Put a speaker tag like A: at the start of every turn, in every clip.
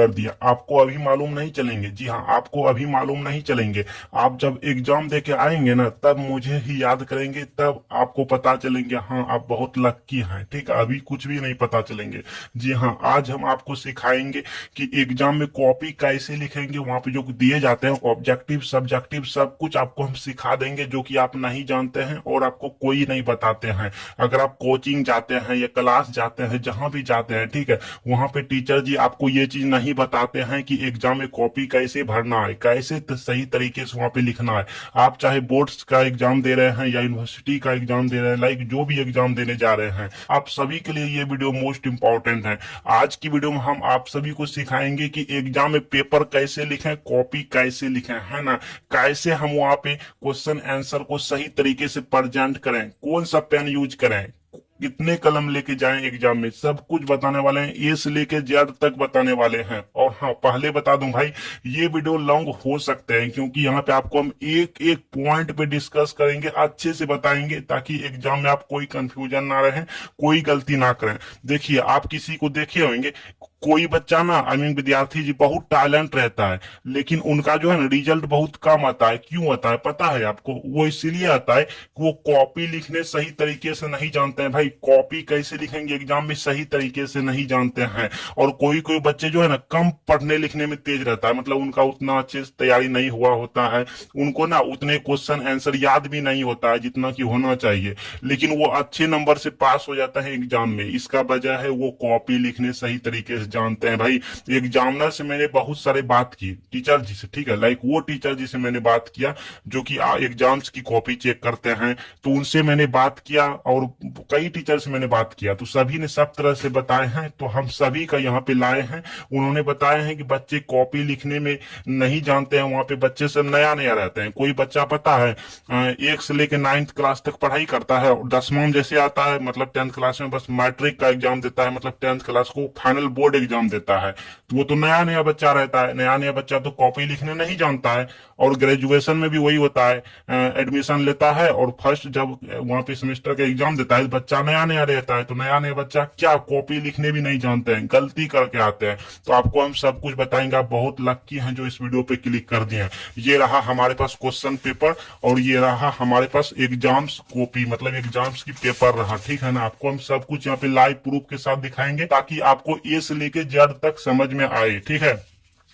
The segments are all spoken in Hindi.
A: कर दिया, आपको अभी मालूम नहीं चलेंगे। जी हाँ, आपको अभी मालूम नहीं चलेंगे। आप जब एग्जाम देके आएंगे ना, तब मुझे ही याद करेंगे, तब आपको पता चलेंगे हाँ आप बहुत लक्की हैं। ठीक है, अभी कुछ भी नहीं पता चलेंगे। जी हाँ, आज हम आपको सिखाएंगे कि एग्जाम में कॉपी कैसे लिखेंगे। वहां पे जो दिए जाते हैं ऑब्जेक्टिव सब्जेक्टिव सब कुछ आपको हम सिखा देंगे, जो कि आप नहीं जानते हैं और आपको कोई नहीं बताते हैं। अगर आप कोचिंग जाते हैं या क्लास जाते हैं, जहां भी जाते हैं, ठीक है, वहां पे टीचर जी आपको ये चीज नहीं बताते हैं कि एग्जाम में कॉपी कैसे भरना है, कैसे सही तरीके से वहां पे लिखना है। आप चाहे बोर्ड्स का एग्जाम दे रहे हैं या यूनिवर्सिटी का एग्जाम दे रहे हैं, लाइक जो भी एग्जाम देने जा रहे हैं, आप सभी के लिए ये वीडियो मोस्ट इंपॉर्टेंट है। आज की वीडियो में हम आप सभी को सिखाएंगे कि एग्जाम में पेपर कैसे लिखें, कॉपी कैसे लिखें, है ना, कैसे हम वहां पे क्वेश्चन आंसर को सही तरीके से प्रेजेंट करें, कौन सा पेन यूज करें, कितने कलम लेके जाएं एग्जाम में, सब कुछ बताने वाले हैं। ए से लेके जेड तक बताने वाले हैं। और हाँ, पहले बता दूं भाई, ये वीडियो लॉन्ग हो सकते हैं, क्योंकि यहाँ पे आपको हम एक एक पॉइंट पे डिस्कस करेंगे, अच्छे से बताएंगे, ताकि एग्जाम में आप कोई कंफ्यूजन ना रहे, कोई गलती ना करें। देखिए, आप किसी को देखे होंगे, कोई बच्चा ना, आई मीन विद्यार्थी जी, बहुत टैलेंट रहता है, लेकिन उनका जो है ना रिजल्ट बहुत कम आता है। क्यों आता है पता है आपको? वो इसीलिए आता है कि वो कॉपी लिखने सही तरीके से नहीं जानते हैं। भाई, कॉपी कैसे लिखेंगे एग्जाम में सही तरीके से नहीं जानते हैं। और कोई कोई बच्चे जो है ना कम पढ़ने लिखने में तेज रहता है, मतलब उनका उतना अच्छे से तैयारी नहीं हुआ होता है, उनको ना उतने क्वेश्चन आंसर याद भी नहीं होता है जितना कि होना चाहिए, लेकिन वो अच्छे नंबर से पास हो जाता है एग्जाम में। इसका वजह है वो कॉपी लिखने सही तरीके से जानते हैं। भाई, एग्जामिनर से मैंने बहुत सारे बात की, टीचर जी से, ठीक है, लाइक वो टीचर जी से मैंने बात किया जो कि एग्जाम्स की कॉपी चेक करते हैं, तो उनसे मैंने बात किया, और कई टीचर से मैंने बात किया, तो सभी ने सब तरह से बताए हैं, तो हम सभी का यहाँ पे लाए हैं। उन्होंने बताया है कि बच्चे कॉपी लिखने में नहीं जानते हैं, वहां पे बच्चे सब नया नया रहते हैं। कोई बच्चा पता है 1 से लेकर 9th क्लास तक पढ़ाई करता है, और 10वां जैसे आता है, मतलब 10th क्लास में बस मैट्रिक का एग्जाम देता है, मतलब 10th क्लास को फाइनल बोर्ड एग्जाम देता है, तो वो तो नया नया बच्चा रहता है। नया नया बच्चा तो कॉपी लिखने नहीं जानता है। और ग्रेजुएशन में भी वही होता है, एडमिशन लेता है और फर्स्ट जब वहां पे सेमेस्टर का एग्जाम देता है, बच्चा नया नया रहता है, तो नया नया बच्चा क्या कॉपी लिखने भी नहीं जानते हैं, गलती करके आते हैं। तो आपको हम सब कुछ बताएंगे। आप बहुत लक्की हैं जो इस वीडियो पे क्लिक कर दिए हैं। ये रहा हमारे पास क्वेश्चन पेपर, और ये रहा हमारे पास एग्जाम्स कॉपी, मतलब एग्जाम्स की पेपर रहा, ठीक है ना। आपको हम सब कुछ यहाँ पे लाइव प्रूफ के साथ दिखाएंगे, ताकि आपको ए से लेके जेड तक समझ में आए, ठीक है।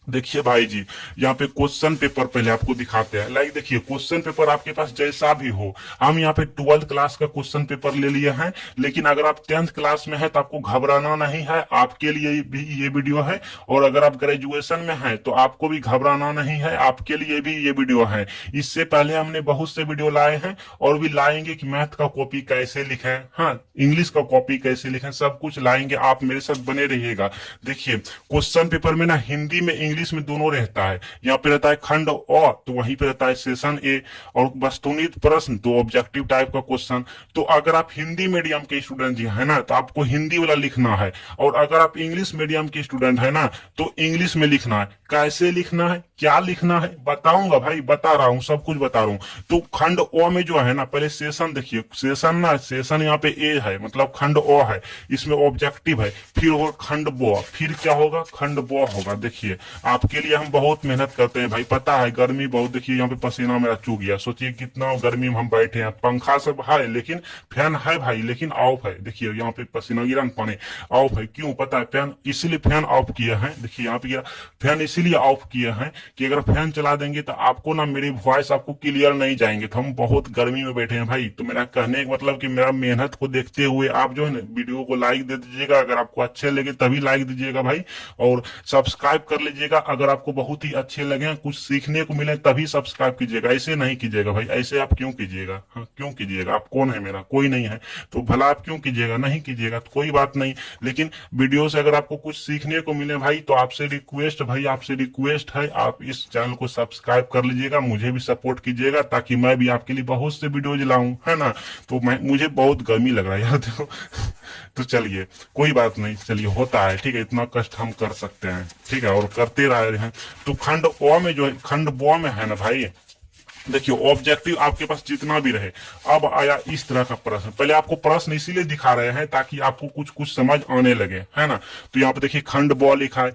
A: देखिए भाई जी, यहाँ पे क्वेश्चन पेपर पहले आपको दिखाते हैं। लाइक देखिए, क्वेश्चन पेपर आपके पास जैसा भी हो, हम यहाँ पे 12th क्लास का क्वेश्चन पेपर ले लिए हैं, लेकिन अगर आप 10th क्लास में है तो आपको घबराना नहीं है, आपके लिए भी ये वीडियो है। और अगर आप ग्रेजुएशन में हैं तो आपको भी घबराना नहीं है, आपके लिए भी ये वीडियो है। इससे पहले हमने बहुत से वीडियो लाए हैं और भी लाएंगे कि मैथ का कॉपी कैसे लिखें, हाँ, इंग्लिश का कॉपी कैसे लिखें, सब कुछ लाएंगे। आप मेरे साथ बने रहिएगा। देखिए, क्वेश्चन पेपर में ना हिंदी में इंग्लिश में दोनों रहता है। यहाँ पे रहता है खंड अ, तो वहीं पे रहता है सेशन ए, और वस्तुनिष्ठ प्रश्न, तो ऑब्जेक्टिव टाइप का क्वेश्चन। तो अगर आप हिंदी मीडियम के स्टूडेंट जी है ना, तो आपको हिंदी वाला लिखना है, और अगर आप इंग्लिश मीडियम के स्टूडेंट है ना, तो इंग्लिश में लिखना है। कैसे लिखना है, क्या लिखना है, बताऊंगा भाई, बता रहा हूँ, सब कुछ बता रहा हूँ। तो खंड अ में जो है ना, पहले सेशन देखिए, सेशन ना, सेशन यहाँ पे ए है, मतलब खंड अ है, इसमें ऑब्जेक्टिव है, फिर होगा खंड ब, फिर क्या होगा, खंड ब होगा। देखिए, आपके लिए हम बहुत मेहनत करते हैं भाई, पता है गर्मी बहुत, देखिए यहाँ पे पसीना मेरा चूक गया। सोचिए कितना गर्मी में हम बैठे हैं, पंखा सब है लेकिन फैन है भाई, लेकिन ऑफ है। देखिए यहाँ पे पसीना गिरा, पानी ऑफ है। क्यों पता है? फैन इसीलिए फैन ऑफ किए हैं। देखिए यहाँ पे गिरा, फैन इसीलिए ऑफ किए हैं कि अगर फैन चला देंगे तो आपको ना, मेरी वॉइस आपको क्लियर नहीं जाएंगे। तो हम बहुत गर्मी में बैठे हैं भाई। तो मेरा कहने का मतलब कि मेरा मेहनत को देखते हुए आप जो है ना वीडियो को लाइक दे दीजिएगा, अगर आपको अच्छे लगे तभी लाइक दीजिएगा भाई, और सब्सक्राइब कर लीजिएगा अगर आपको बहुत ही अच्छे लगे, कुछ सीखने को मिले तभी सब्सक्राइब कीजिएगा, ऐसे नहीं कीजिएगा भाई। ऐसे आप क्यों कीजिएगा? हाँ, क्यों कीजिएगा? आप कौन है? मेरा कोई नहीं है, तो भला आप क्यों कीजिएगा? नहीं कीजिएगा तो कोई बात नहीं, लेकिन वीडियो से अगर आपको कुछ सीखने को मिले भाई, तो आपसे रिक्वेस्ट भाई, आपसे रिक्वेस्ट है, आप इस चैनल को सब्सक्राइब कर लीजिएगा, मुझे भी सपोर्ट कीजिएगा, ताकि मैं भी आपके लिए बहुत से वीडियोज लाऊं, है ना। तो मुझे बहुत गर्मी लग रहा है यार, देखो। तो चलिए, कोई बात नहीं, चलिए, होता है, ठीक है, इतना कष्ट हम कर सकते हैं, ठीक है, और करते रहे हैं। तो खंड अ में जो है, खंड ब में है ना भाई, देखिए ऑब्जेक्टिव आपके पास जितना भी रहे। अब आया इस तरह का प्रश्न, पहले आपको प्रश्न इसीलिए दिखा रहे हैं ताकि आपको कुछ कुछ समझ आने लगे, है ना। तो यहाँ पे देखिए खंड ब लिखा है,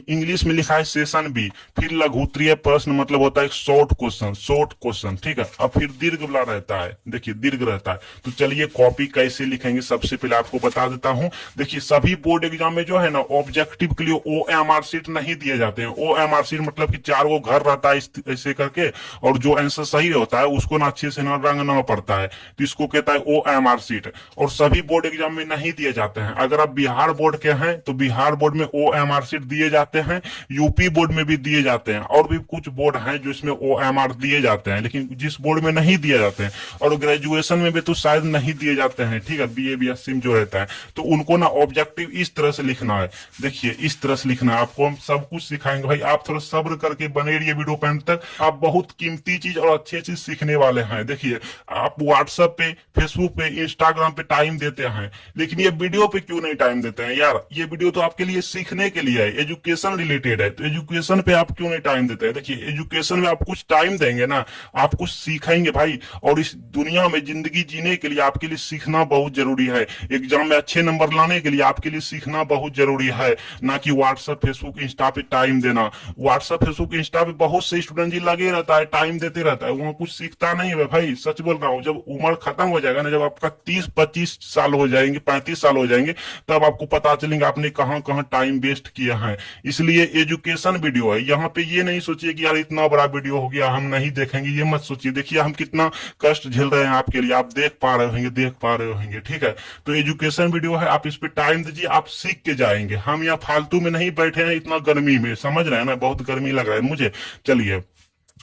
A: इंग्लिश में लिखा है सेशन बी, फिर लघुत्तरीय प्रश्न मतलब होता है शॉर्ट क्वेश्चन, शॉर्ट क्वेश्चन, ठीक है। अब फिर दीर्घ वाला रहता है, देखिए दीर्घ रहता है। तो चलिए कॉपी कैसे लिखेंगे सबसे पहले आपको बता देता हूं। देखिए सभी बोर्ड एग्जाम में जो है ना ऑब्जेक्टिव के लिए OMR शीट नहीं दिए जाते हैं। OMR शीट मतलब कि 4 गो घर रहता है ऐसे करके, और जो आंसर सही होता है उसको ना अच्छे से ना रंगना पड़ता है, तो इसको कहता है OMR शीट। और सभी बोर्ड एग्जाम में नहीं दिए जाते हैं। अगर आप बिहार बोर्ड के हैं तो बिहार बोर्ड में OMR शीट दिए जाते हैं, यूपी बोर्ड में भी दिए जाते हैं, और भी कुछ बोर्ड हैं जो इसमें OMR दिए जाते हैं, लेकिन जिस बोर्ड में नहीं दिए जाते हैं और ग्रेजुएशन में भी तो शायद नहीं दिए जाते हैं, ठीक है, BA BSc में जो रहता है, तो उनको ना ऑब्जेक्टिव इस तरह से लिखना है। देखिए इस तरह से लिखना है, आपको हम सब कुछ सिखाएंगे भाई, आप थोड़ा सब्र करके बने रहिए वीडियो पे अंत तक। आप बहुत कीमती चीज और अच्छी चीज सीखने वाले हैं। देखिए आप व्हाट्सएप पे, फेसबुक पे, इंस्टाग्राम पे टाइम देते हैं, लेकिन ये वीडियो पे क्यों नहीं टाइम देते हैं यार। ये वीडियो तो आपके लिए सीखने के लिए है, एजुकेशन रिलेटेड है, तो एजुकेशन पे आप क्यों नहीं टाइम देते हैं। देखिए एजुकेशन में आप कुछ टाइम देंगे ना, आप कुछ सीखेंगे भाई, और इस दुनिया में जिंदगी जीने के लिए आपके लिए सीखना बहुत जरूरी है। एग्जाम में अच्छे नंबर लाने के लिए आपके लिए सीखना बहुत जरूरी है, ना कि व्हाट्सएप फेसबुक इंस्टा पे टाइम देना। व्हाट्सएप फेसबुक इंस्टा पे बहुत से स्टूडेंट जी लगे रहता है, टाइम देते रहता है, वहां कुछ सीखता नहीं है भाई, सच बोल रहा हूँ। जब उम्र खत्म हो जाएगा ना, जब आपका 30-25 साल हो जाएंगे, 35 साल हो जाएंगे, तब आपको पता चलेंगे आपने कहां कहां टाइम वेस्ट किया है। इसलिए एजुकेशन वीडियो है, यहाँ पे ये नहीं सोचिए कि यार इतना बड़ा वीडियो हो गया हम नहीं देखेंगे, ये मत सोचिए। देखिए हम कितना कष्ट झेल रहे हैं आपके लिए, आप देख पा रहे होंगे, देख पा रहे होंगे, ठीक है। तो एजुकेशन वीडियो है, आप इस पे टाइम दीजिए, आप सीख के जाएंगे। हम यहाँ फालतू में नहीं बैठे हैं इतना गर्मी में, समझ रहे हैं ना, बहुत गर्मी लग रहा है मुझे। चलिए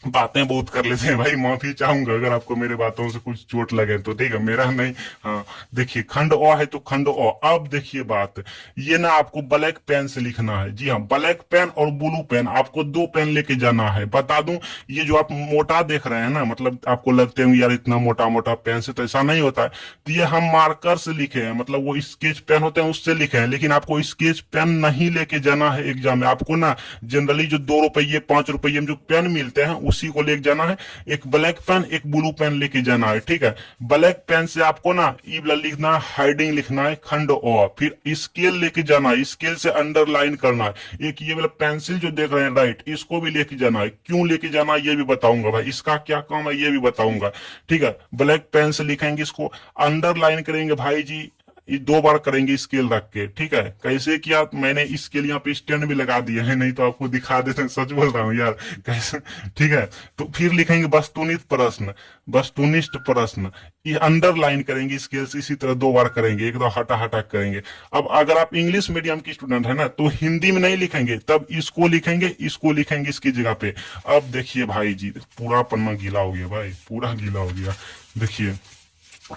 A: बातें बहुत कर लेते हैं भाई, माफी चाहूंगा अगर आपको मेरे बातों से कुछ चोट लगे तो, ठीक है, मेरा नहीं। हाँ देखिए खंड अ है तो खंड अ। अब देखिए बात, ये ना आपको ब्लैक पेन से लिखना है। जी हाँ, ब्लैक पेन और ब्लू पेन, आपको 2 पेन लेके जाना है। बता दूं, ये जो आप मोटा देख रहे हैं ना, मतलब आपको लगते हैं यार इतना मोटा मोटा पेन से, तो ऐसा नहीं होता है। तो ये हम मार्कर से लिखे हैं, मतलब वो स्केच पेन होते हैं उससे लिखे हैं, लेकिन आपको स्केच पेन नहीं लेके जाना है एग्जाम में। आपको ना जनरली जो 2 रुपये 5 रुपये में जो पेन मिलते हैं उसी को लेके जाना है। एक ब्लैक पेन एक ब्लू पेन लेके जाना है, ठीक है। ब्लैक पेन से आपको ना ई लिखना है, हेडिंग लिखना है खंड अ, फिर स्केल लेके जाना है, स्केल से अंडरलाइन करना है। एक ये वाला पेंसिल जो देख रहे हैं राइट, इसको भी लेके जाना है। क्यों लेके जाना है ये भी बताऊंगा भाई, इसका क्या काम है ये भी बताऊंगा, ठीक है। ब्लैक पेन से लिखेंगे, इसको अंडरलाइन करेंगे भाई जी, ये 2 बार करेंगे स्केल रख के, ठीक है। कैसे किया, मैंने इसके लिए यहाँ पे स्टैंड भी लगा दिया है, नहीं तो आपको दिखा देते हैं, सच बोल रहा हूँ यार कैसे, ठीक है। तो फिर लिखेंगे वस्तुनिष्ठ प्रश्न, वस्तुनिष्ठ प्रश्न, ये अंडरलाइन करेंगे स्केल से, इसी तरह 2 बार करेंगे, एक दो हटा हटा करेंगे। अब अगर आप इंग्लिश मीडियम की स्टूडेंट है ना, तो हिंदी में नहीं लिखेंगे, तब इसको लिखेंगे, इसको लिखेंगे इसकी जगह पे। अब देखिए भाई जी, पूरा पन्ना गीला हो गया भाई, पूरा गीला हो गया। देखिए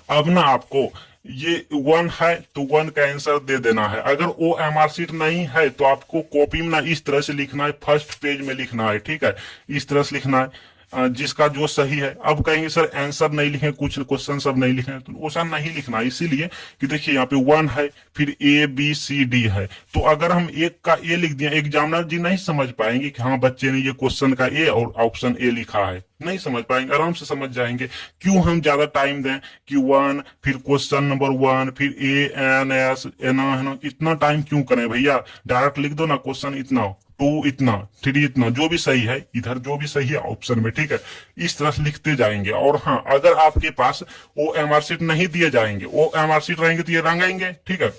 A: अब ना आपको ये 1 है तो 1 का आंसर दे देना है। अगर OMR शीट नहीं है तो आपको कॉपी में ना इस तरह से लिखना है, फर्स्ट पेज में लिखना है, ठीक है, इस तरह से लिखना है जिसका जो सही है। अब कहेंगे सर आंसर नहीं लिखे, कुछ क्वेश्चन सब नहीं लिखे, तो वैसा नहीं लिखना, इसीलिए कि देखिए यहाँ पे 1 है, फिर ABCD है। तो अगर हम एक का ए लिख दिया, एग्जामिनर जी नहीं समझ पाएंगे कि हाँ बच्चे ने ये क्वेश्चन का ए और ऑप्शन ए लिखा है, नहीं समझ पाएंगे, आराम से समझ जाएंगे। क्यों हम ज्यादा टाइम दें कि 1 फिर क्वेश्चन नंबर 1 फिर ANS एना, इतना टाइम क्यों करें भैया। डायरेक्ट लिख दो ना क्वेश्चन इतना, 2 इतना, 3 इतना, जो भी सही है इधर, जो भी सही है ऑप्शन में, ठीक है। इस तरह से लिखते जाएंगे। और हाँ अगर आपके पास OMR शीट नहीं दिए जाएंगे, OMR शीट रहेंगे तो ये रंगाएंगे, ठीक है।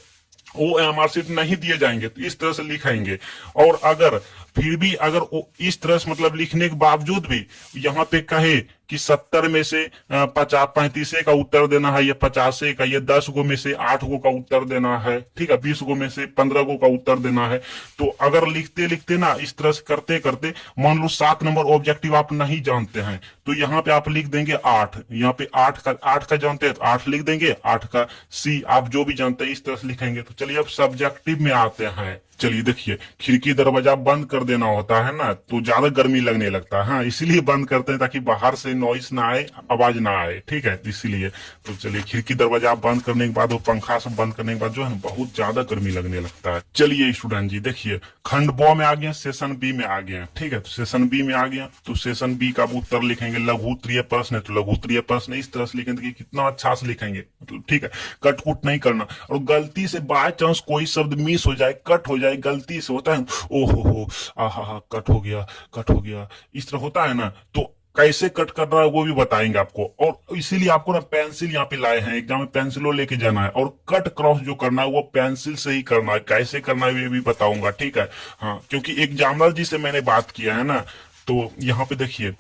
A: OMR शीट नहीं दिए जाएंगे तो इस तरह से लिखेंगे। और अगर फिर भी अगर इस तरह से मतलब लिखने के बावजूद भी यहाँ पे कहे कि 70 में से 35 का उत्तर देना है, या 50 का, या 10 गो में से 8 गो का उत्तर देना है, ठीक है, 20 गो में से 15 गो का उत्तर देना है। तो अगर लिखते लिखते ना इस तरह से करते करते, मान लो 7 नंबर ऑब्जेक्टिव आप नहीं जानते हैं, तो यहाँ पे आप लिख देंगे 8, यहाँ पे 8 का जानते हैं तो 8 लिख देंगे, 8 का C, आप जो भी जानते हैं इस तरह से लिखेंगे। तो चलिए अब सब्जेक्टिव में आते हैं। चलिए देखिए, खिड़की दरवाजा बंद कर देना होता है ना तो ज्यादा गर्मी लगने लगता है, हाँ इसीलिए बंद करते हैं ताकि बाहर से नॉइस ना आए, आवाज ना आए, ठीक है, इसीलिए। तो चलिए, खिड़की दरवाजा आप बंद करने के बाद, वो पंखा सब बंद करने के बाद जो है ना बहुत ज्यादा गर्मी लगने लगता है। चलिए स्टूडेंट जी देखिए, खंड ब में आ गया, सेशन बी में आ गया, ठीक है। तो सेशन बी में आ गया तो सेशन बी का आप उत्तर लिखेंगे लघु उत्तरीय प्रश्न है, तो लघु उत्तरीय प्रश्न इस तरह से लिखेंगे कि कितना अच्छा से लिखेंगे, मतलब ठीक है, कट कुट नहीं करना। और गलती से बाय चांस कोई शब्द मिस हो जाए, कट हो जाए, गलती से होता है, ओ हो आहा कट हो गया, कट हो गया, इस तरह होता है ना, तो कैसे कट कर रहा है वो भी बताएंगे आपको। और इसीलिए आपको ना पेंसिल यहाँ पे लाए हैं, एग्जाम में पेंसिलों लेके जाना है, और कट क्रॉस जो करना है वो पेंसिल से ही करना है, कैसे करना है ये भी बताऊंगा, ठीक है। हाँ, क्योंकि एग्जामिनर जी से मैंने बात किया है ना, तो यहाँ पे देखिए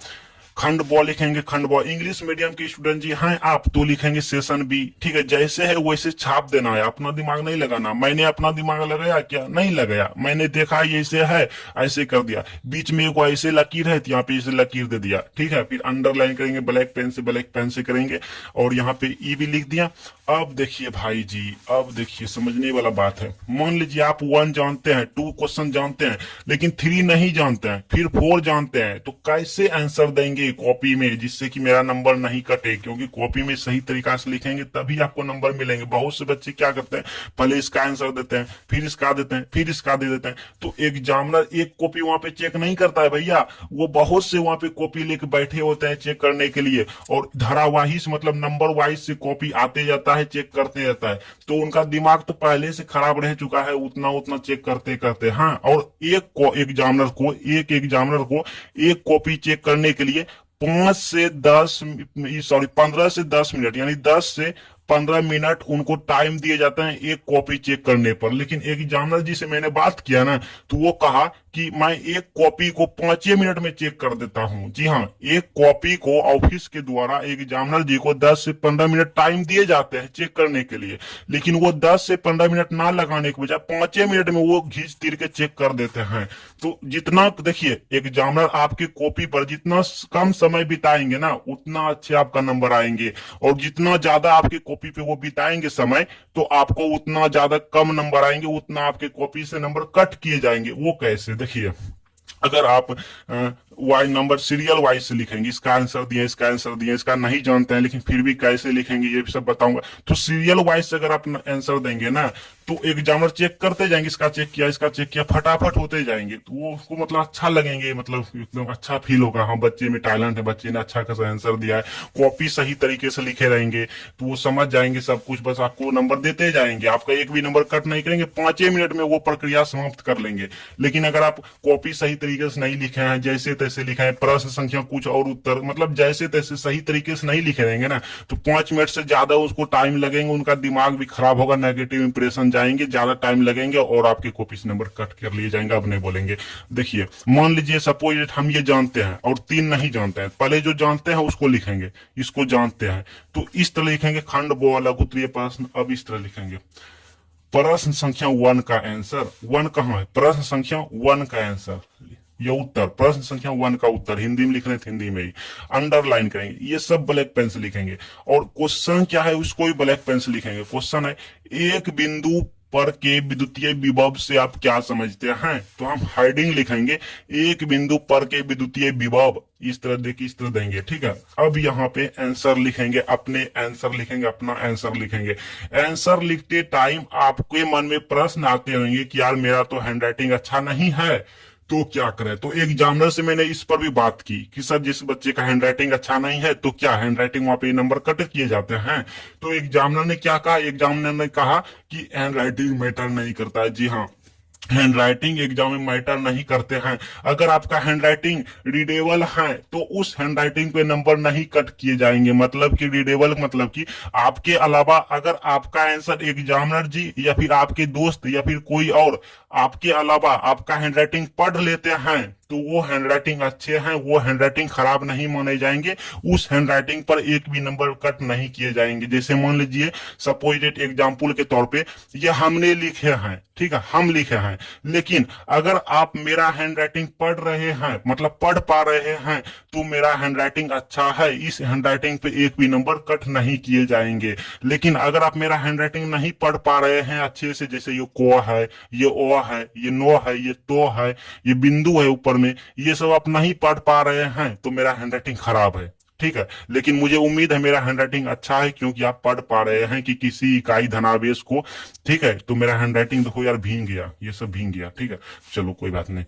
A: खंड ब लिखेंगे, खंड ब। इंग्लिश मीडियम के स्टूडेंट जी हैं आप तो लिखेंगे सेशन बी, ठीक है, जैसे है वैसे छाप देना है, अपना दिमाग नहीं लगाना। मैंने अपना दिमाग लगाया क्या? नहीं लगाया, मैंने देखा ये ऐसे है, ऐसे कर दिया, बीच में एक ऐसे लकीर है तो यहाँ पे ऐसे लकीर दे दिया, ठीक है। फिर अंडरलाइन करेंगे ब्लैक पेन से, ब्लैक पेन से करेंगे, और यहाँ पे ई भी लिख दिया। अब देखिए भाई जी, अब देखिए समझने वाला बात है। मान लीजिए आप 1 जानते हैं, 2 क्वेश्चन जानते हैं, लेकिन 3 नहीं जानते हैं, फिर 4 जानते हैं, तो कैसे आंसर देंगे कॉपी में जिससे कि मेरा नंबर नहीं कटे? क्योंकि कॉपी में सही तरीका से लिखेंगे तभी आपको नंबर मिलेंगे। बहुत से बच्चे क्या करते हैं, पहले इसका आंसर देते हैं, फिर इसका देते हैं, फिर इसका दे देते हैं, तो एग्जामिनर एक कॉपी वहां पे चेक नहीं करता है भैया, वो बहुत से वहां पे कॉपी लेके बैठे होते हैं चेक करने के लिए, और धारावाही मतलब नंबर वाइज से कॉपी आते जाता है, चेक करते रहता है, तो उनका दिमाग तो पहले से खराब रह चुका है उतना उतना चेक करते करते। हाँ, और एक एग्जामिनर को एक कॉपी चेक करने के लिए 15 से 10 मिनट, यानी 10 से 15 मिनट उनको टाइम दिए जाते हैं एक कॉपी चेक करने पर। लेकिन एक एग्जामिनर जी से मैंने बात किया ना, तो वो कहा कि मैं एक कॉपी को 5 मिनट में चेक कर देता हूं। जी हाँ, एक कॉपी को ऑफिस के द्वारा एग्जामिनर जी को 10 से 15 मिनट टाइम दिए जाते हैं चेक करने के लिए, लेकिन वो 10 से 15 मिनट ना लगाने के बजाय 5 मिनट में वो घींच तीर के चेक कर देते हैं। तो जितना देखिए, एग्जामिनर आपकी कॉपी पर जितना कम समय बिताएंगे ना, उतना अच्छे आपका नंबर आएंगे, और जितना ज्यादा आपकी कॉपी पे वो बिताएंगे समय, तो आपको उतना ज्यादा कम नंबर आएंगे, उतना आपके कॉपी से नंबर कट किए जाएंगे। वो कैसे? देखिए, अगर आप वाई नंबर सीरियल वाइज से लिखेंगे, इसका आंसर दिए, इसका आंसर दिए, इसका नहीं जानते हैं लेकिन फिर भी कैसे लिखेंगे ये भी सब बताऊंगा। तो सीरियल वाइज से अगर आप आंसर देंगे ना, तो एग्जामिनर चेक करते जाएंगे, इसका चेक किया, इसका चेक किया, फटाफट होते जाएंगे, तो वो उसको मतलब अच्छा लगेंगे, मतलब एकदम अच्छा फील होगा, हाँ बच्चे में टैलेंट है, बच्चे ने अच्छा खासा आंसर दिया है, कॉपी सही तरीके से लिखे रहेंगे, तो वो समझ जाएंगे सब कुछ, बस आपको नंबर देते जाएंगे, आपका एक भी नंबर कट नहीं करेंगे, 5 मिनट में वो प्रक्रिया समाप्त कर लेंगे। लेकिन अगर आप कॉपी सही तरीके से नहीं लिखे हैं, जैसे तैसे लिखे हैं, प्रश्न संख्या कुछ और उत्तर मतलब जैसे तैसे सही तरीके से नहीं लिखे रहेंगे ना, तो 5 मिनट से ज्यादा उसको टाइम लगेंगे, उनका दिमाग भी खराब होगा, नेगेटिव इंप्रेशन जाएंगे, ज्यादा टाइम लगेंगे, और आपके कॉपी से नंबर कट कर लिए जाएंगे, अब नहीं बोलेंगे। देखिए, मान लीजिए सपोज हम ये जानते हैं और 3 नहीं जानते हैं, पहले जो जानते हैं उसको लिखेंगे, इसको जानते हैं, तो इस तरह लिखेंगे खंड ब लघु उत्तरीय प्रश्न। अब इस तरह लिखेंगे प्रश्न संख्या 1 का आंसर, 1 कहां है? प्रश्न संख्या 1 का आंसर, ये उत्तर, प्रश्न संख्या 1 का उत्तर हिंदी में लिख रहे हैं, हिंदी में ही अंडरलाइन करेंगे, ये सब ब्लैक पेन से लिखेंगे। और क्वेश्चन क्या है उसको भी ब्लैक पेन से लिखेंगे। क्वेश्चन है, एक बिंदु पर के विद्युतीय विभव से आप क्या समझते हैं? तो हम हेडिंग लिखेंगे, एक बिंदु पर के विद्युतीय विभव, इस तरह देखिए, इस तरह देंगे, ठीक है। अब यहाँ पे आंसर लिखेंगे, अपने आंसर लिखेंगे, अपना आंसर लिखेंगे। आंसर लिखते टाइम आपके मन में प्रश्न आते होंगे कि यार मेरा तो हैंडराइटिंग अच्छा नहीं है, तो क्या करें? तो एग्जामिनर से मैंने इस पर भी बात की कि सर जिस बच्चे का हैंडराइटिंग अच्छा नहीं है, तो क्या हैंडराइटिंग वहां पे नंबर कट किए जाते हैं? तो एग्जामिनर ने क्या कहा? एग्जामिनर ने कहा कि हैंडराइटिंग मैटर नहीं करता है। जी हाँ, हैंडराइटिंग एग्जाम में मैटर नहीं करते हैं। अगर आपका हैंडराइटिंग रीडेबल है तो उस हैंडराइटिंग पे नंबर नहीं कट किए जाएंगे। मतलब कि रीडेबल मतलब कि आपके अलावा अगर आपका आंसर एग्जामिनर जी या फिर आपके दोस्त या फिर कोई और आपके अलावा आपका हैंडराइटिंग पढ़ लेते हैं तो वो हैंडराइटिंग अच्छे हैं, वो हैंडराइटिंग खराब नहीं माने जाएंगे, उस हैंडराइटिंग पर एक भी नंबर कट नहीं किए जाएंगे। जैसे मान लीजिए सपोजिट एग्जाम्पल के तौर पे ये हमने लिखे हैं, ठीक है, हम लिखे हैं, लेकिन अगर आप मेरा हैंडराइटिंग पढ़ रहे हैं, मतलब पढ़ पा रहे हैं, तो मेरा हैंडराइटिंग अच्छा है, इस हैंडराइटिंग पे एक भी नंबर कट नहीं किए जाएंगे। लेकिन अगर आप मेरा हैंडराइटिंग नहीं पढ़ पा रहे हैं अच्छे से, जैसे ये को है, ये ओ है, ये नो है, ये तो है, ये बिंदु है ऊपर में, ये सब आप नहीं पढ़ पा रहे हैं, तो मेरा हैंडराइटिंग खराब है, ठीक है। लेकिन मुझे उम्मीद है मेरा हैंडराइटिंग अच्छा है, क्योंकि आप पढ़ पा रहे हैं कि किसी इकाई धनावेश को, ठीक है। तो मेरा हैंडराइटिंग देखो यार भींग गया, ये सब भींग गया, ठीक है। चलो कोई बात नहीं,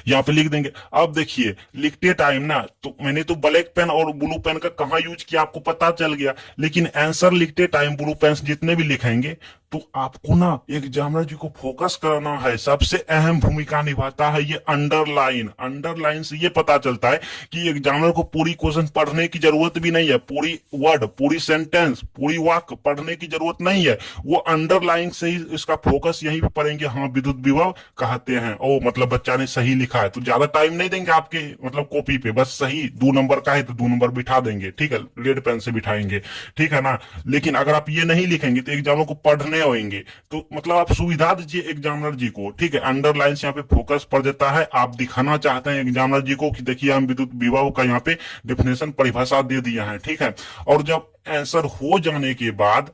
A: यहाँ पे लिख देंगे। अब देखिए लिखते टाइम ना, तो मैंने तो ब्लैक पेन और ब्लू पेन का कहाँ यूज किया आपको पता चल गया, लेकिन आंसर लिखते टाइम ब्लू पेन जितने भी लिखेंगे, तो आपको ना एग्जामिनर जी को फोकस करना है। सबसे अहम भूमिका निभाता है ये अंडरलाइन। अंडरलाइन से ये पता चलता है कि एग्जामिनर को पूरी क्वेश्चन पढ़ने की जरूरत भी नहीं है, पूरी वर्ड, पूरी सेंटेंस, पूरी वाक्य पढ़ने की जरूरत नहीं है, वो अंडरलाइन से ही इसका फोकस यहीं पे पढ़ेंगे। हाँ विद्युत विभव कहते हैं, ओ मतलब बच्चा ने सही लिखा है, तो ज्यादा टाइम नहीं देंगे आपके मतलब कॉपी पे, बस सही 2 नंबर का है तो 2 नंबर बिठा देंगे, ठीक है, रेड पेन से बिठाएंगे, ठीक है ना। लेकिन अगर आप ये नहीं लिखेंगे तो एग्जामिनर को पढ़ने होंगे, तो मतलब आप सुविधा दीजिए एग्जामिनर जी को, ठीक है। अंडरलाइन से यहाँ पे फोकस पड़ जाता है, आप दिखाना चाहते हैं एग्जामिनर जी को कि देखिए हम विद्युत विभव का यहाँ पे डेफिनेशन परिभाषा दे दिया है, ठीक है। और जब आंसर हो जाने के बाद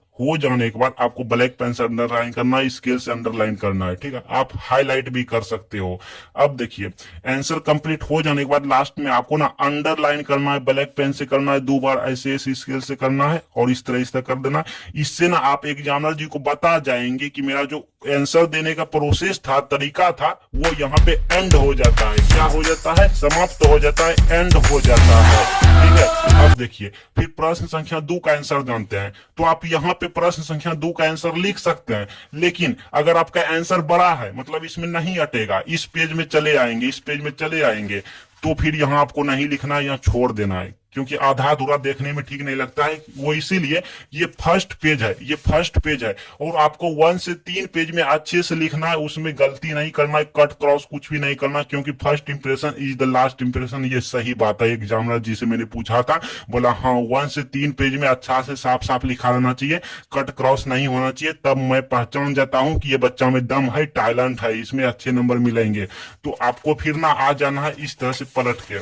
A: आपको ब्लैक पेन से अंडरलाइन करना है, स्केल से अंडरलाइन करना है, ठीक है। आप हाईलाइट भी कर सकते हो। अब देखिए आंसर कंप्लीट हो जाने के बाद लास्ट में आपको ना अंडरलाइन करना है, ब्लैक पेन से करना है, 2 बार ऐसे स्केल से करना है और इस तरह कर देना। इससे ना आप एग्जामिनर जी को बता जाएंगे कि मेरा जो आंसर देने का प्रोसेस था, तरीका था, वो यहाँ पे एंड हो जाता है। क्या हो जाता है? समाप्त हो जाता है, एंड हो जाता है, ठीक है। अब देखिए फिर प्रश्न संख्या 2 का आंसर जानते हैं, तो आप यहाँ पे प्रश्न संख्या 2 का आंसर लिख सकते हैं। लेकिन अगर आपका आंसर बड़ा है, मतलब इसमें नहीं अटेगा, इस पेज में चले आएंगे, इस पेज में चले आएंगे, तो फिर यहाँ आपको नहीं लिखना है, यहाँ छोड़ देना है, क्योंकि आधा अधूरा देखने में ठीक नहीं लगता है। वो इसीलिए ये फर्स्ट पेज है, ये फर्स्ट पेज है, और आपको 1 से 3 पेज में अच्छे से लिखना है, उसमें गलती नहीं करना है, कट क्रॉस कुछ भी नहीं करना, क्योंकि first impression is the last impression. ये सही बात है। एग्जामिनर जी से मैंने पूछा था, बोला हाँ 1 से 3 पेज में अच्छा से साफ साफ लिखा रहना चाहिए, कट क्रॉस नहीं होना चाहिए, तब मैं पहचान जाता हूं कि ये बच्चा में दम है, टैलेंट है, इसमें अच्छे नंबर मिलेंगे। तो आपको फिर ना आ जाना है इस तरह से पलट के,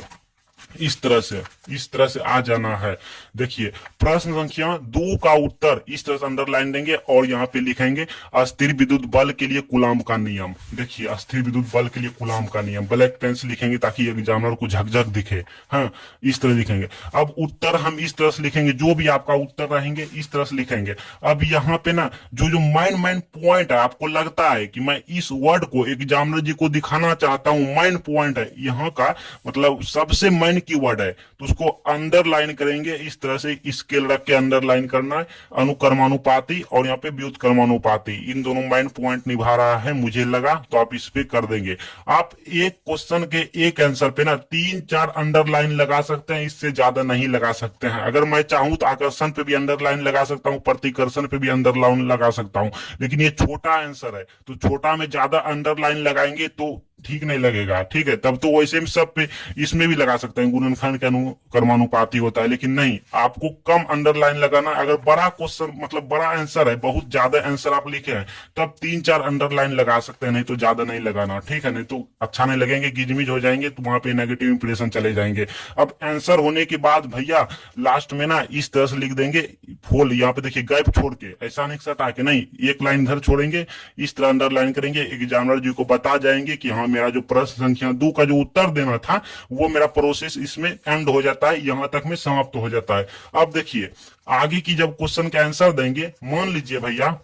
A: इस तरह से आ जाना है। देखिए प्रश्न संख्या 2 का उत्तर इस तरह से अंडरलाइन देंगे और यहाँ पे लिखेंगे अस्थिर विद्युत बल के लिए कूलॉम का नियम। देखिए अस्थिर विद्युत बल के लिए कूलॉम का नियम ब्लैक पेन से लिखेंगे ताकि एग्जामिनर को झकझक दिखे। हाँ इस तरह लिखेंगे। अब उत्तर हम इस तरह से लिखेंगे, जो भी आपका उत्तर रहेंगे इस तरह से लिखेंगे। अब यहाँ पे ना जो मेन पॉइंट है, आपको लगता है कि मैं इस वर्ड को एग्जामिनर जी को दिखाना चाहता हूँ, मेन पॉइंट है यहाँ का, मतलब सबसे मेन कीवर्ड है, तो उसको अंडरलाइन करेंगे। इस तरह से स्केल रख के अंडरलाइन करना है। अनुक्रमानुपाती और यहाँ पे व्युत्क्रमानुपाती, इन दोनों मेन पॉइंट निभा रहा है मुझे लगा, तो आप इस पे कर देंगे। आप एक क्वेश्चन के एक आंसर पे ना 3-4 अंडरलाइन लगा सकते हैं, इससे ज्यादा नहीं लगा सकते हैं। अगर मैं चाहूं तो आकर्षण पे भी अंडरलाइन लगा सकता हूं, प्रतिकर्षण पे भी अंडरलाइन लगा सकता हूं, लेकिन ये छोटा आंसर है, तो छोटा में ज्यादा अंडरलाइन लगाएंगे तो ठीक नहीं लगेगा, ठीक है। तब तो वैसे में सब पे इसमें भी लगा सकते हैं, गुणनखंड के अनुक्रमानुपाती होता है, लेकिन नहीं, आपको कम अंडरलाइन लगाना। अगर बड़ा क्वेश्चन मतलब बड़ा आंसर है, बहुत ज्यादा आंसर आप लिखे हैं, तब 3-4 अंडरलाइन लगा सकते हैं, नहीं तो ज्यादा नहीं लगाना, ठीक है। नहीं तो अच्छा नहीं लगेंगे, गिजमिज हो जाएंगे, तो वहां पे नेगेटिव इंप्रेशन चले जाएंगे। अब आंसर होने के बाद भैया लास्ट में ना इस तरह से लिख देंगे फुल, यहाँ पे देखिए गैप छोड़ के, ऐसा नहीं सटा के, नहीं, एक लाइन इधर छोड़ेंगे, इस तरह अंडरलाइन करेंगे। एग्जामिनर जी को बता जाएंगे कि हाँ मेरा जो प्रश्न संख्या 2 का जो उत्तर देना था, वो मेरा प्रोसेस इसमें एंड हो जाता है, यहां तक में समाप्त हो जाता है। अब देखिए आगे की जब क्वेश्चन का आंसर देंगे, मान लीजिए भैया,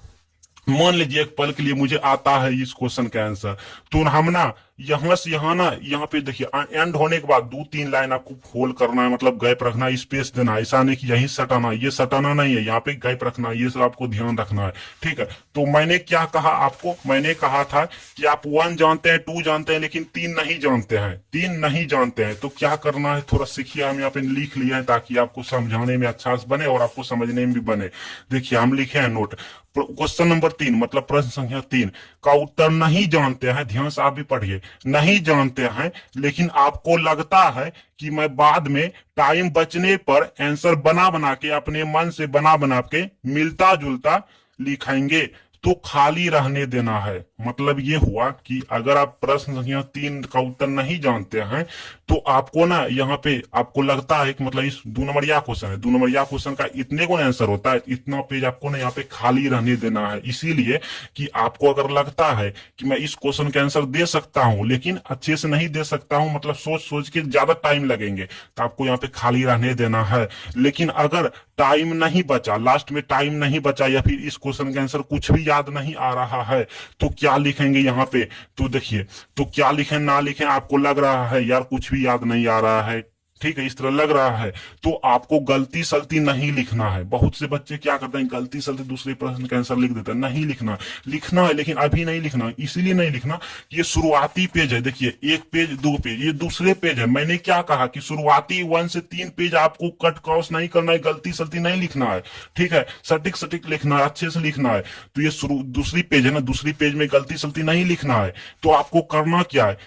A: मान लीजिए एक पल के लिए मुझे आता है इस क्वेश्चन का आंसर, तो हम ना यहां से यहां ना, यहाँ पे देखिए एंड होने के बाद 2-3 लाइन आपको खोल करना है, मतलब गैप रखना है, स्पेस देना है, ऐसा नहीं कि यही सटाना, ये सटाना नहीं है, यहाँ पे गैप रखना है, ये सब आपको ध्यान रखना है, ठीक है। तो मैंने क्या कहा आपको, मैंने कहा था कि आप 1 जानते हैं, 2 जानते हैं, लेकिन 3 नहीं जानते हैं, 3 नहीं जानते हैं, तो क्या करना है थोड़ा सीखिए। हम यहाँ पे लिख लिए हैं ताकि आपको समझाने में अच्छा बने और आपको समझने में भी बने। देखिए हम लिखे हैं नोट, क्वेश्चन नंबर 3 मतलब प्रश्न संख्या 3 का उत्तर नहीं जानते हैं, ध्यान से आप भी पढ़िए, नहीं जानते हैं, लेकिन आपको लगता है कि मैं बाद में टाइम बचने पर आंसर बना बना के, अपने मन से बना बना के मिलता जुलता लिखेंगे, तो खाली रहने देना है। मतलब ये हुआ कि अगर आप प्रश्न संख्या 3 का उत्तर नहीं जानते हैं तो आपको ना यहाँ पे आपको लगता है कि मतलब इस 2 नंबरिया क्वेश्चन है, 2 नंबरिया क्वेश्चन का इतने को आंसर होता है, इतना पेज आपको ना यहाँ पे खाली रहने देना है। इसीलिए कि आपको अगर लगता है कि मैं इस क्वेश्चन का आंसर दे सकता हूं लेकिन अच्छे से नहीं दे सकता हूं, मतलब सोच सोच के ज्यादा टाइम लगेंगे, तो आपको यहाँ पे खाली रहने देना है। लेकिन अगर टाइम नहीं बचा, लास्ट में टाइम नहीं बचा, या फिर इस क्वेश्चन का आंसर कुछ भी याद नहीं आ रहा है, तो क्या लिखेंगे यहाँ पे? तो देखिए, तो क्या लिखें ना लिखें, आपको लग रहा है यार कुछ भी याद नहीं आ रहा है, ठीक है, इस तरह लग रहा है, तो आपको गलती सलती नहीं लिखना है। बहुत से बच्चे क्या करते हैं, गलती सलती दूसरे प्रश्न का आंसर लिख देते हैं। नहीं लिखना, लिखना है लेकिन अभी नहीं लिखना। इसीलिए नहीं लिखना, ये शुरुआती पेज है, देखिए 1 पेज 2 पेज, ये दूसरे पेज है। मैंने क्या कहा कि शुरुआती 1 से 3 पेज आपको कट क्रॉस नहीं करना है, गलती सलती नहीं लिखना है, ठीक है, सटीक सटीक लिखना है, अच्छे से लिखना है। तो ये दूसरी पेज है ना, दूसरी पेज में गलती सलती नहीं लिखना है। तो आपको करना क्या है,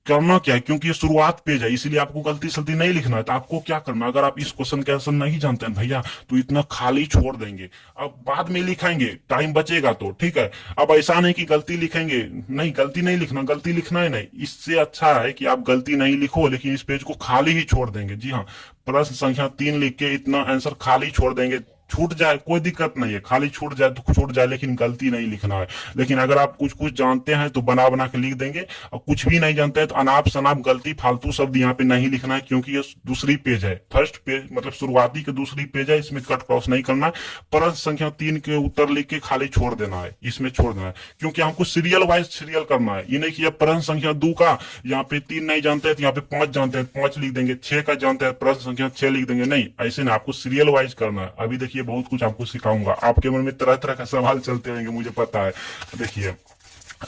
A: क्योंकि ये शुरुआत पेज है, इसीलिए आपको गलती सलती नहीं लिखना है। तो आपको क्या करना, अगर आप इस क्वेश्चन का आंसर नहीं जानते हैं भैया, तो इतना खाली छोड़ देंगे, अब बाद में लिखेंगे, टाइम बचेगा तो, ठीक है। अब ऐसा नहीं कि गलती लिखेंगे, नहीं, गलती नहीं लिखना, गलती लिखना है नहीं। इससे अच्छा है कि आप गलती नहीं लिखो लेकिन इस पेज को खाली ही छोड़ देंगे। जी हाँ, प्रश्न संख्या 3 लिख के इतना आंसर खाली छोड़ देंगे। छूट जाए कोई दिक्कत नहीं है, खाली छूट जाए तो छूट जाए, लेकिन गलती नहीं लिखना है। लेकिन अगर आप कुछ कुछ जानते हैं तो बना बना के लिख देंगे, और कुछ भी नहीं जानते हैं तो अनाप शनाप गलती फालतू शब्द यहाँ पे नहीं लिखना है, क्योंकि ये दूसरी पेज है, फर्स्ट पेज मतलब शुरुआती के दूसरी पेज है, इसमें कट क्रॉस नहीं करना है। प्रश्न संख्या 3 के उत्तर लिख के खाली छोड़ देना है, इसमें छोड़ देना है, क्योंकि हमको सीरियल वाइज सीरियल करना है। ये नहीं कि प्रश्न संख्या 2 का यहाँ पे 3 नहीं जानते हैं तो यहाँ पे 5 जानते हैं 5 लिख देंगे, 6 का जानते हैं प्रश्न संख्या 6 लिख देंगे, नहीं, ऐसे ना, आपको सीरियल वाइज करना है। अभी देखिए बहुत कुछ आपको सिखाऊंगा, आपके मन में तरह तरह का सवाल चलते रहेंगे, मुझे पता है। देखिए,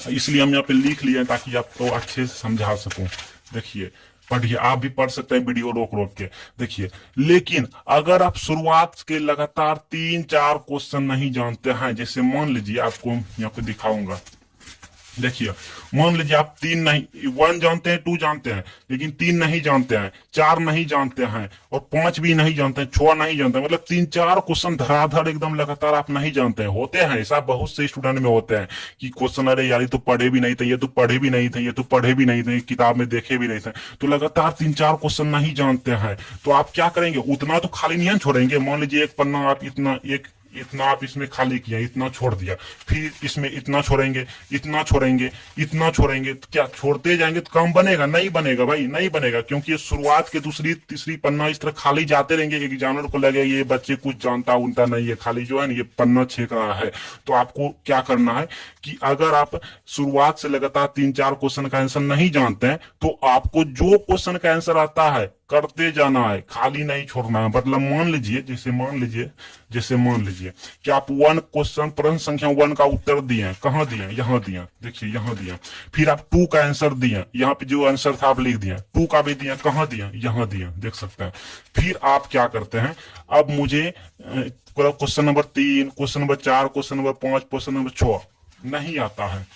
A: इसलिए हम यहाँ पे लिख लिए ताकि आपको अच्छे से समझा सकूं। देखिए, पढ़िए, आप भी पढ़ सकते हैं वीडियो रोक रोक के। देखिए, लेकिन अगर आप शुरुआत के लगातार 3-4 क्वेश्चन नहीं जानते हैं, जैसे मान लीजिए आपको यहाँ पे दिखाऊंगा, देखिए, मान लीजिए आप 3 नहीं, 1 जानते हैं, 2 जानते हैं, लेकिन 3 नहीं जानते हैं, 4 नहीं जानते हैं, और 5 भी नहीं जानते हैं, 6 नहीं जानते हैं, मतलब 3-4 क्वेश्चन धड़ाधड़ एकदम लगातार आप नहीं जानते हैं। होते हैं ऐसा, बहुत से स्टूडेंट में होते हैं कि क्वेश्चन, अरे यार ये तो पढ़े भी नहीं थे, ये तो पढ़े भी नहीं थे, ये तो पढ़े भी नहीं थे, किताब में देखे भी नहीं थे, तो लगातार 3-4 क्वेश्चन नहीं जानते हैं। तो आप क्या करेंगे, उतना तो खाली नहीं छोड़ेंगे। मान लीजिए एक पन्ना आप इतना आप इसमें खाली किया, इतना छोड़ दिया, फिर इसमें इतना छोड़ेंगे, इतना छोड़ेंगे, इतना छोड़ेंगे, तो क्या छोड़ते जाएंगे तो कम बनेगा? नहीं बनेगा भाई, नहीं बनेगा, क्योंकि ये शुरुआत के दूसरी तीसरी पन्ना इस तरह खाली जाते रहेंगे। एग्जामिनर को लगे ये बच्चे कुछ जानता उनता नहीं है, खाली जो है ना ये पन्ना छेक रहा है। तो आपको क्या करना है कि अगर आप शुरुआत से लगातार 3-4 क्वेश्चन का आंसर नहीं जानते हैं तो आपको जो क्वेश्चन का आंसर आता है करते जाना है, खाली नहीं छोड़ना है। मतलब मान लीजिए जैसे मान लीजिए कि आप 1 क्वेश्चन प्रश्न संख्या 1 का उत्तर दिए, कहाँ दिए, यहाँ दिया, देखिए यहाँ दिया। फिर आप 2 का आंसर दिए, यहाँ पे जो आंसर था आप लिख दिया, 2 का भी दिया, कहाँ दिया, यहाँ दिया, देख सकते हैं। फिर आप क्या करते हैं, अब मुझे question number 3, question number 4, question number 5, question number 6 नहीं आता है,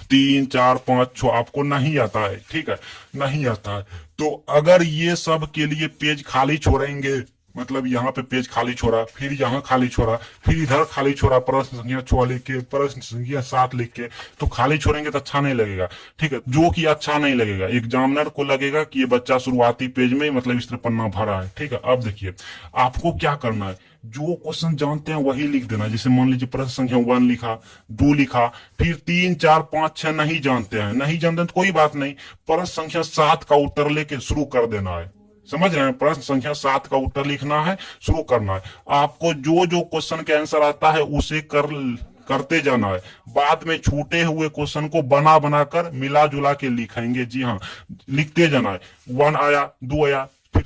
A: 3, 4, 5, 6 आपको नहीं आता है, ठीक है, नहीं आता है। तो अगर ये सब के लिए पेज खाली छोड़ेंगे, मतलब यहाँ पे पेज खाली छोड़ा, फिर यहाँ खाली छोड़ा, फिर इधर खाली छोड़ा, प्रश्न संख्या 6 लिख के, प्रश्न संख्या 7 लिख के, तो खाली छोड़ेंगे तो अच्छा नहीं लगेगा, ठीक है, जो कि अच्छा नहीं लगेगा। एग्जामिनर को लगेगा कि ये बच्चा शुरुआती पेज में मतलब इस तरह पन्ना भरा है, ठीक है। अब देखिए आपको क्या करना है, जो क्वेश्चन जानते हैं वही लिख देना। जैसे मान लीजिए प्रश्न संख्या 1 लिखा, 2 लिखा, फिर 3, 4, 5, 6 नहीं जानते हैं तो कोई बात नहीं, प्रश्न संख्या 7 का उत्तर लेके शुरू कर देना है। समझ रहे हैं, प्रश्न संख्या 7 का उत्तर लिखना है, शुरू करना है। आपको जो जो क्वेश्चन के आंसर आता है उसे करते जाना है। बाद में छूटे हुए क्वेश्चन को बना बना कर मिला जुला के लिखेंगे। जी हाँ, लिखते जाना है। 1 आया, 2 आया, फिर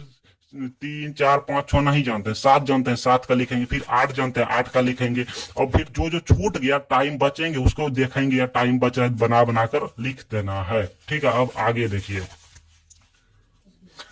A: 3, 4, 5, 6 नहीं जानते हैं, 7 जानते हैं, 7 का लिखेंगे, फिर 8 जानते हैं, 8 का लिखेंगे, और फिर जो जो छूट गया टाइम बचेंगे उसको देखेंगे, या टाइम बच रहा है बना बना कर लिख देना है, ठीक है। अब आगे देखिए,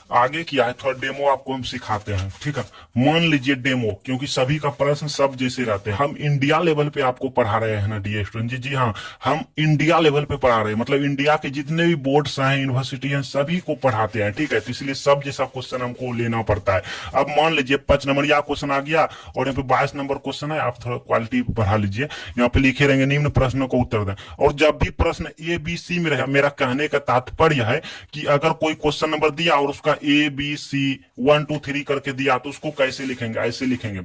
A: आगे किया है, थोड़ा डेमो आपको हम सिखाते हैं, ठीक है। मान लीजिए डेमो, क्योंकि सभी का प्रश्न सब जैसे रहते हैं, हम इंडिया लेवल पे आपको पढ़ा रहे हैं ना डियर स्टूडेंट जी, जी हाँ, हम इंडिया लेवल पे पढ़ा रहे हैं, मतलब इंडिया के जितने भी बोर्ड्स हैं, यूनिवर्सिटी हैं, सभी को पढ़ाते हैं, ठीक है। तो इसलिए सब जैसा क्वेश्चन हमको लेना पड़ता है। अब मान लीजिए 5 नंबर या क्वेश्चन आ गया और यहाँ पे 22 नंबर क्वेश्चन है, आप थोड़ा क्वालिटी बढ़ा लीजिए। यहाँ पे लिखे रहेंगे निम्न प्रश्नों को उत्तर दें, और जब भी प्रश्न ए बी सी में रहे, मेरा कहने का तात्पर्य है कि अगर कोई क्वेश्चन नंबर दिया और उसका ए बी सी 1 2 3 करके दिया, तो उसको कैसे लिखेंगे, ऐसे लिखेंगे,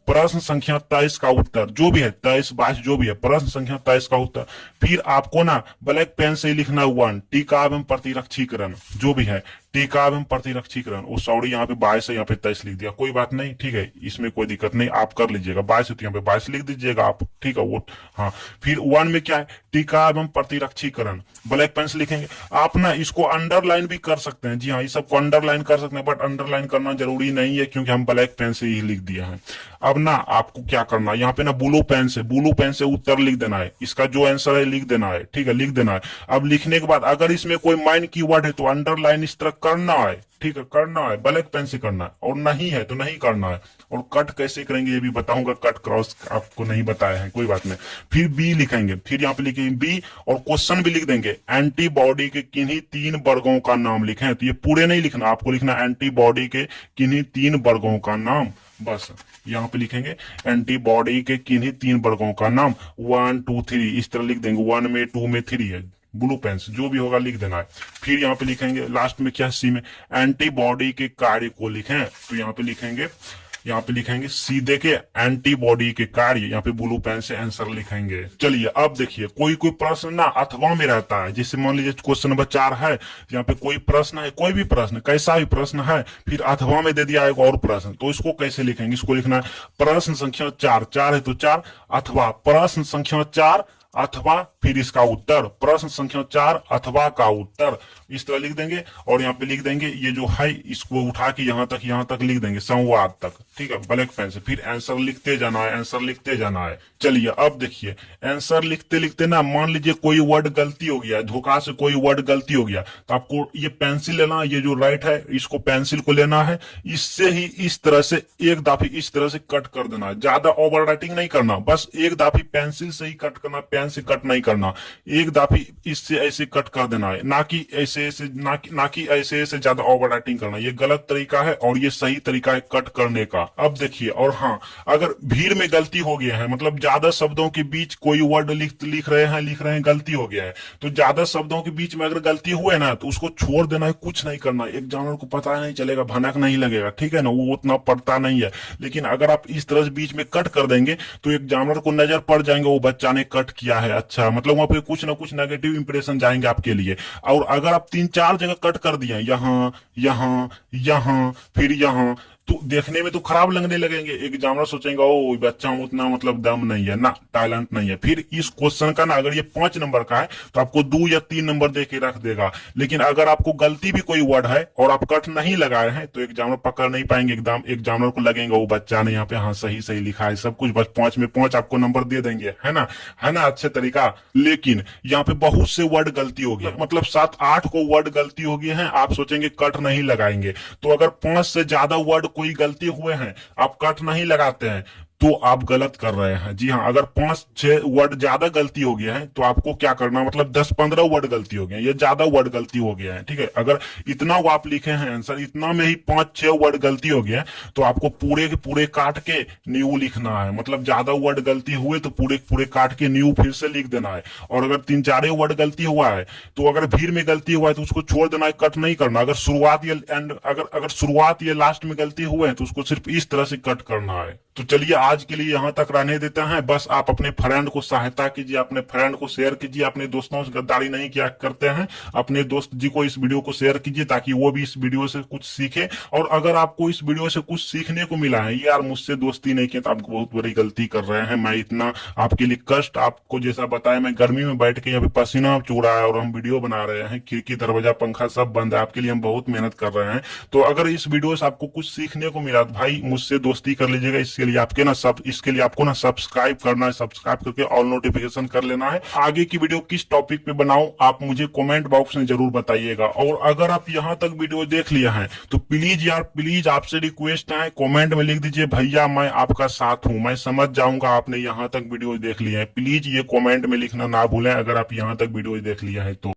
A: प्रश्न संख्या 23 का उत्तर, जो भी है 23 22 जो भी है, प्रश्न संख्या 23 का उत्तर। फिर आपको ना ब्लैक पेन से लिखना 1, टीका एवं प्रतिरक्षीकरण जो भी है, टीका एवं प्रतिरक्षीकरण, वो सॉरी यहाँ पे 22 है, यहाँ पे 23 लिख दिया, कोई बात नहीं, ठीक है, इसमें कोई दिक्कत नहीं, आप कर लीजिएगा। 22 है तो यहाँ पे 22 लिख दीजिएगा आप, ठीक है वो, हाँ। फिर 1 में क्या है, टीका एवं प्रतिरक्षीकरण, ब्लैक पेन से लिखेंगे। आप ना इसको अंडरलाइन भी कर सकते हैं, जी हाँ, इस सबको अंडरलाइन कर सकते हैं, बट अंडरलाइन करना जरूरी नहीं है, क्योंकि हम ब्लैक पेन से ही लिख दिया है। अब ना आपको क्या करना है, यहाँ पे ना ब्लू पेन से उत्तर लिख देना है, इसका जो आंसर है लिख देना है, ठीक है, लिख देना है। अब लिखने के बाद अगर इसमें कोई माइन कीवर्ड है तो अंडरलाइन इस तरह करना है, ठीक है, करना है, ब्लैक पेन से करना है, और नहीं है तो नहीं करना है। और कट कैसे करेंगे ये भी बताऊंगा, कट क्रॉस आपको नहीं बताया है, कोई बात नहीं। फिर बी लिखेंगे, फिर यहाँ पे लिखेंगे बी, और क्वेश्चन भी लिख देंगे, एंटीबॉडी के किन्हीं 3 वर्गों का नाम लिखें। तो ये पूरे नहीं लिखना, आपको लिखना एंटीबॉडी के किन्हीं 3 वर्गों का नाम, बस यहाँ पे लिखेंगे एंटीबॉडी के किन्हीं 3 वर्गों का नाम, 1 2 3 इस तरह लिख देंगे, 1 में 2 में 3 है, ब्लू पेन से जो भी होगा लिख देना है। फिर यहाँ पे लिखेंगे लास्ट में क्या, सी में एंटीबॉडी के कार्य को लिखें, तो यहाँ पे लिखेंगे सीधे के एंटीबॉडी के कार्य, यहाँ पे ब्लू पेन से आंसर लिखेंगे। चलिए अब देखिए, कोई प्रश्न ना अथवा में रहता है, जैसे मान लीजिए क्वेश्चन नंबर 4 है, यहाँ पे कोई प्रश्न है, कोई भी प्रश्न, कैसा भी प्रश्न है, फिर अथवा में दे दिया एक और प्रश्न, तो इसको कैसे लिखेंगे, इसको लिखना है प्रश्न संख्या 4 है तो 4, अथवा प्रश्न संख्या 4 अथवा फिर इसका उत्तर, प्रश्न संख्या 4 अथवा का उत्तर, इस तरह लिख देंगे। और यहाँ पे लिख देंगे ये जो है इसको उठा के यहाँ तक लिख देंगे, संवाद तक, ठीक है, ब्लैक पेन से। फिर आंसर लिखते जाना है, आंसर लिखते जाना है। चलिए अब देखिए, आंसर लिखते लिखते ना मान लीजिए कोई वर्ड गलती हो गया, धोखा से कोई वर्ड गलती हो गया, तो आपको ये पेंसिल लेना, ये जो राइट है इसको पेंसिल को लेना है, इससे ही इस तरह से एक दाफी इस तरह से कट कर देना है, ज्यादा ओवर राइटिंग नहीं करना, बस एक दाफी पेंसिल से ही कट करना, पेन से कट नहीं करना, एक दाफी इससे ऐसे कट कर देना है, ना कि ऐसे ऐसे ज्यादा ओवर राइटिंग करना। ये गलत तरीका है और ये सही तरीका है कट करने का। अब देखिए, और हाँ, अगर भीड़ में गलती हो गया है, मतलब ज्यादा शब्दों के बीच कोई वर्ड लिख रहे हैं, गलती हो गया है, तो ज्यादा शब्दों के बीच में अगर गलती हुए ना, तो उसको छोड़ देना है, कुछ नहीं करना, एग्जामिनर को पता नहीं चलेगा, भनक नहीं लगेगा, ठीक है ना, वो उतना पढ़ता नहीं है। लेकिन अगर आप इस तरह से बीच में कट कर देंगे तो एग्जामिनर को नजर पड़ जाएंगे वो बच्चा ने कट किया है, अच्छा, मतलब वहां पे कुछ ना कुछ नेगेटिव इंप्रेशन जाएंगे आपके लिए। और अगर आप 3 4 जगह कट कर दिए, यहाँ यहाँ यहाँ फिर यहाँ, तो देखने में तो खराब लगने लगेंगे, एग्जामिनर सोचेंगे ओ बच्चा उतना मतलब दम नहीं है ना, टैलेंट नहीं है। फिर इस क्वेश्चन का ना अगर ये 5 नंबर का है तो आपको 2 या 3 नंबर दे के रख देगा। लेकिन अगर आपको गलती भी कोई वर्ड है और आप कट नहीं लगाए हैं तो एग्जामिनर पकड़ नहीं पाएंगे, एकदम एग्जामिनर को लगेगा वो बच्चा ने यहाँ पे हाँ सही लिखा है सब कुछ, बस 5 में 5 आपको नंबर दे देंगे, है ना, अच्छे तरीका। लेकिन यहाँ पे बहुत से वर्ड गलती हो गया, मतलब 7 8 को वर्ड गलती हो गए हैं, आप सोचेंगे कट नहीं लगाएंगे, तो अगर 5 से ज्यादा वर्ड कोई गलती हुए हैं, आप कट नहीं लगाते हैं, तो आप गलत कर रहे हैं। जी हाँ, अगर 5 6 वर्ड ज्यादा गलती हो गया है तो आपको क्या करना, मतलब 10 15 वर्ड गलती हो गया, ये ज्यादा वर्ड गलती हो गया है, ठीक है। अगर इतना वो आप लिखे हैं आंसर, इतना में ही 5 6 वर्ड गलती हो गया तो आपको पूरे के पूरे काट के न्यू लिखना है, मतलब ज्यादा वर्ड गलती हुए तो पूरे पूरे काट के न्यू फिर से लिख देना है। और अगर 3 4 वर्ड गलती हुआ है तो अगर भीड़ में गलती हुआ है तो उसको छोड़ देना है, कट नहीं करना। अगर शुरुआत या एंड, अगर शुरुआत या लास्ट में गलती हुए है तो उसको सिर्फ इस तरह से कट करना है। तो चलिए आज के लिए यहाँ तक रहने देते हैं, बस आप अपने फ्रेंड को सहायता कीजिए, अपने फ्रेंड को शेयर कीजिए, अपने दोस्तों से गद्दारी नहीं किया करते हैं, अपने दोस्त जी को इस वीडियो को शेयर कीजिए ताकि वो भी इस वीडियो से कुछ सीखे। और अगर आपको इस वीडियो से कुछ सीखने को मिला है, यार मुझसे दोस्ती नहीं किया तो आप बहुत बड़ी गलती कर रहे हैं, मैं इतना आपके लिए कष्ट, आपको जैसा बताया मैं गर्मी में बैठ के यहाँ पे पसीना चूड़ रहा है और हम वीडियो बना रहे हैं, खिड़की दरवाजा पंखा सब बंद है, आपके लिए हम बहुत मेहनत कर रहे हैं। तो अगर इस वीडियो से आपको कुछ सीखने को मिला तो भाई मुझसे दोस्ती कर लीजिएगा, इसके लिए आपके ना सब इसके लिए आपको ना सब्सक्राइब करना है, सब्सक्राइब करके ऑल नोटिफिकेशन कर लेना है। आगे की वीडियो किस टॉपिक पे बनाऊं आप मुझे कमेंट बॉक्स में जरूर बताइएगा। और अगर आप यहाँ तक वीडियो देख लिया है तो प्लीज यार प्लीज आपसे रिक्वेस्ट है, कमेंट में लिख दीजिए भैया मैं आपका साथ हूं। मैं समझ जाऊंगा आपने यहाँ तक वीडियो देख लिया है। प्लीज ये कमेंट में लिखना ना भूलें अगर आप यहाँ तक वीडियो देख लिया है तो।